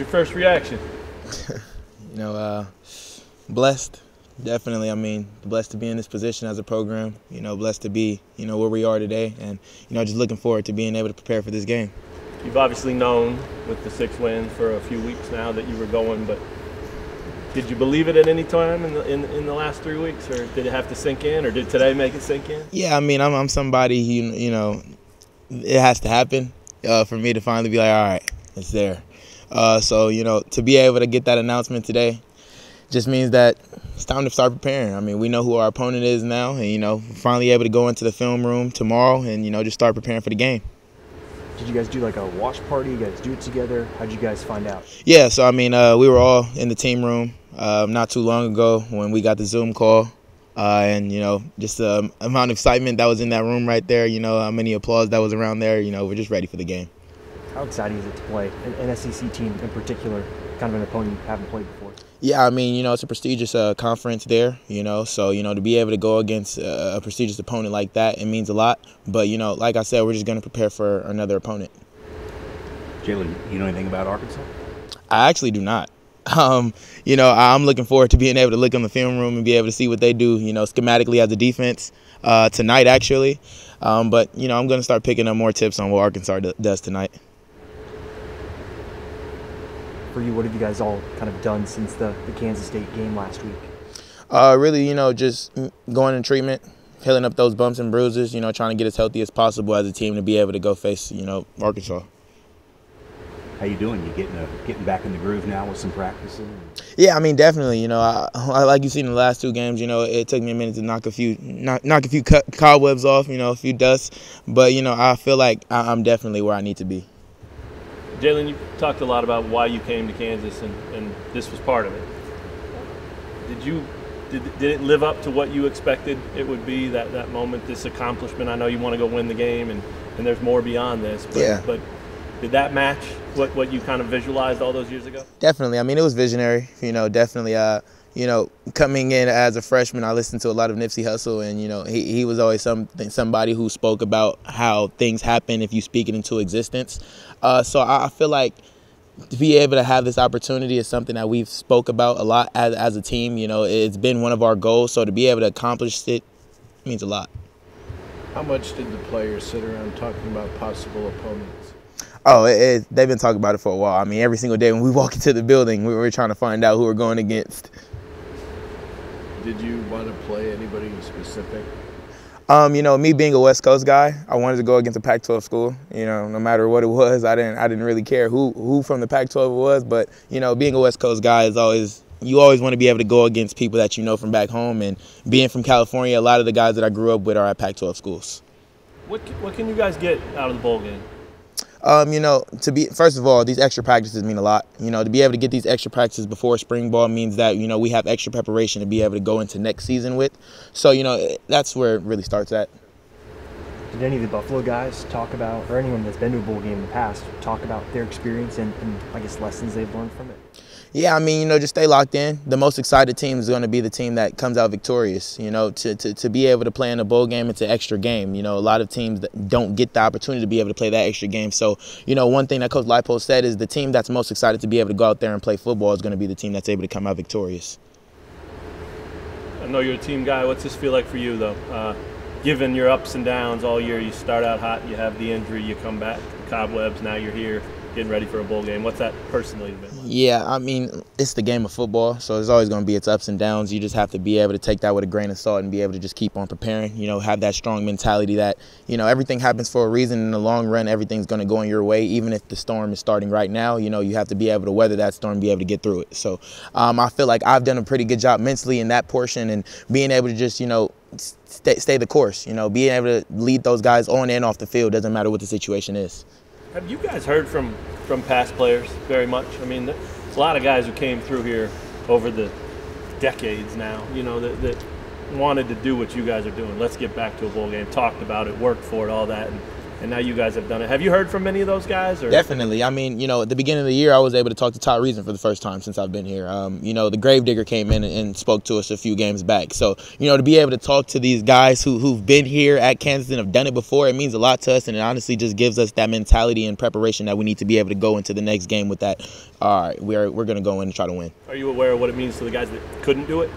your first reaction? You know, blessed, definitely. I mean, blessed to be in this position as a program. You know, blessed to be, where we are today, and just looking forward to being able to prepare for this game. You've obviously known with the 6 wins for a few weeks now that you were going, but did you believe it at any time in the last 3 weeks, or did it have to sink in, or did today make it sink in? Yeah, I mean, I'm somebody it has to happen for me to finally be like, all right, it's there. So to be able to get that announcement today just means that it's time to start preparing. I mean, we know who our opponent is now, and finally able to go into the film room tomorrow and just start preparing for the game. Did you guys do like a watch party? You guys do it together? How'd you guys find out? Yeah, so I mean, we were all in the team room not too long ago when we got the Zoom call, and just the amount of excitement that was in that room right there. How many applause that was around there. We're just ready for the game. How exciting is it to play an SEC team in particular, kind of an opponent you haven't played before? Yeah, I mean, it's a prestigious conference there, so, to be able to go against a prestigious opponent like that, it means a lot. But, like I said, we're just going to prepare for another opponent. Jalon, you know anything about Arkansas? I actually do not. I'm looking forward to being able to look in the film room and be able to see what they do, schematically as a defense tonight, actually. But, I'm going to start picking up more tips on what Arkansas does tonight. For you, what have you guys all kind of done since the Kansas State game last week? Really, just going in treatment, healing up those bumps and bruises, trying to get as healthy as possible as a team to be able to go face, Arkansas. How you doing? You getting back in the groove now with some practicing? Yeah, I mean, definitely. I like you've seen in the last 2 games. It took me a minute to knock a few cobwebs off, a few dusts. But I feel like I'm definitely where I need to be. Jalon, you talked a lot about why you came to Kansas, and this was part of it. Did it live up to what you expected it would be, that moment, this accomplishment? I know you want to go win the game, and there's more beyond this. But, yeah. But did that match what you kind of visualized all those years ago? Definitely. I mean, it was visionary. Definitely. Coming in as a freshman, I listened to a lot of Nipsey Hussle, and he was always somebody who spoke about how things happen if you speak it into existence. So I feel like to be able to have this opportunity is something that we've spoke about a lot as a team. It's been one of our goals. So to be able to accomplish it means a lot. How much did the players sit around talking about possible opponents? Oh, they've been talking about it for a while. I mean, every single day when we walk into the building, we're trying to find out who we're going against. Did you want to play anybody specific? Me being a West Coast guy, I wanted to go against a Pac-12 school. No matter what it was, I didn't really care who from the Pac-12 it was. But being a West Coast guy is you always want to be able to go against people that from back home. And being from California, a lot of the guys that I grew up with are at Pac-12 schools. What can you guys get out of the bowl game? First of all, these extra practices mean a lot. To be able to get these extra practices before spring ball means that, we have extra preparation to be able to go into next season with. So, that's where it really starts at. Did any of the Buffalo guys talk about, or anyone that's been to a bowl game in the past, talk about their experience and I guess, lessons they've learned from it? Yeah, I mean, just stay locked in. The most excited team is going to be the team that comes out victorious. To be able to play in a bowl game, it's an extra game. A lot of teams that don't get the opportunity to be able to play that extra game. So, one thing that Coach Leipold said is the team that's most excited to be able to go out there and play football is going to be the team that's able to come out victorious. I know you're a team guy. What's this feel like for you, though? Given your ups and downs all year, you start out hot, you have the injury, you come back, the cobwebs, now you're here, getting ready for a bowl game. What's that personally been like? Yeah, I mean, it's the game of football, so there's always going to be its ups and downs. You just have to be able to take that with a grain of salt and be able to just keep on preparing, have that strong mentality that, everything happens for a reason. In the long run, everything's going to go in your way. Even if the storm is starting right now, you have to be able to weather that storm and be able to get through it. So I feel like I've done a pretty good job mentally in that portion and being able to just, stay the course, being able to lead those guys on and off the field, doesn't matter what the situation is. Have you guys heard from past players very much? I mean, there's a lot of guys who came through here over the decades now, that wanted to do what you guys are doing. Let's get back to a bowl game, talked about it, worked for it, all that. And and now you guys have done it. Have you heard from many of those guys? Or? Definitely. I mean, you know, at the beginning of the year, I was able to talk to Todd Reason for the first time since I've been here. You know, the Gravedigger came in and spoke to us a few games back. So, you know, to be able to talk to these guys who've been here at Kansas and have done it before, it means a lot to us, and it honestly just gives us that mentality and preparation that we need to be able to go into the next game with that. All right, we're going to go in and try to win. Are you aware of what it means to the guys that couldn't do it?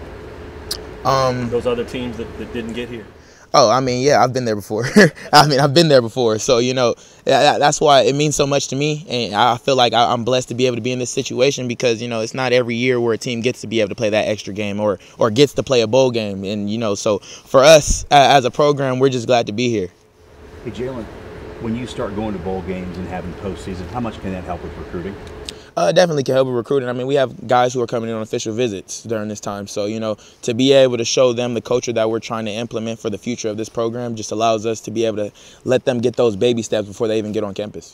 Those other teams that didn't get here? Oh, I mean, yeah, I've been there before. I've been there before. So, you know, that's why it means so much to me. And I feel like I'm blessed to be able to be in this situation because, you know, it's not every year where a team gets to be able to play that extra game or gets to play a bowl game. And, you know, so for us as a program, we're just glad to be here. Hey, Jalon, when you start going to bowl games and having postseason, how much can that help with recruiting? Definitely can help with recruiting. I mean, we have guys who are coming in on official visits during this time. So, you know, to be able to show them the culture that we're trying to implement for the future of this program just allows us to be able to let them get those baby steps before they even get on campus.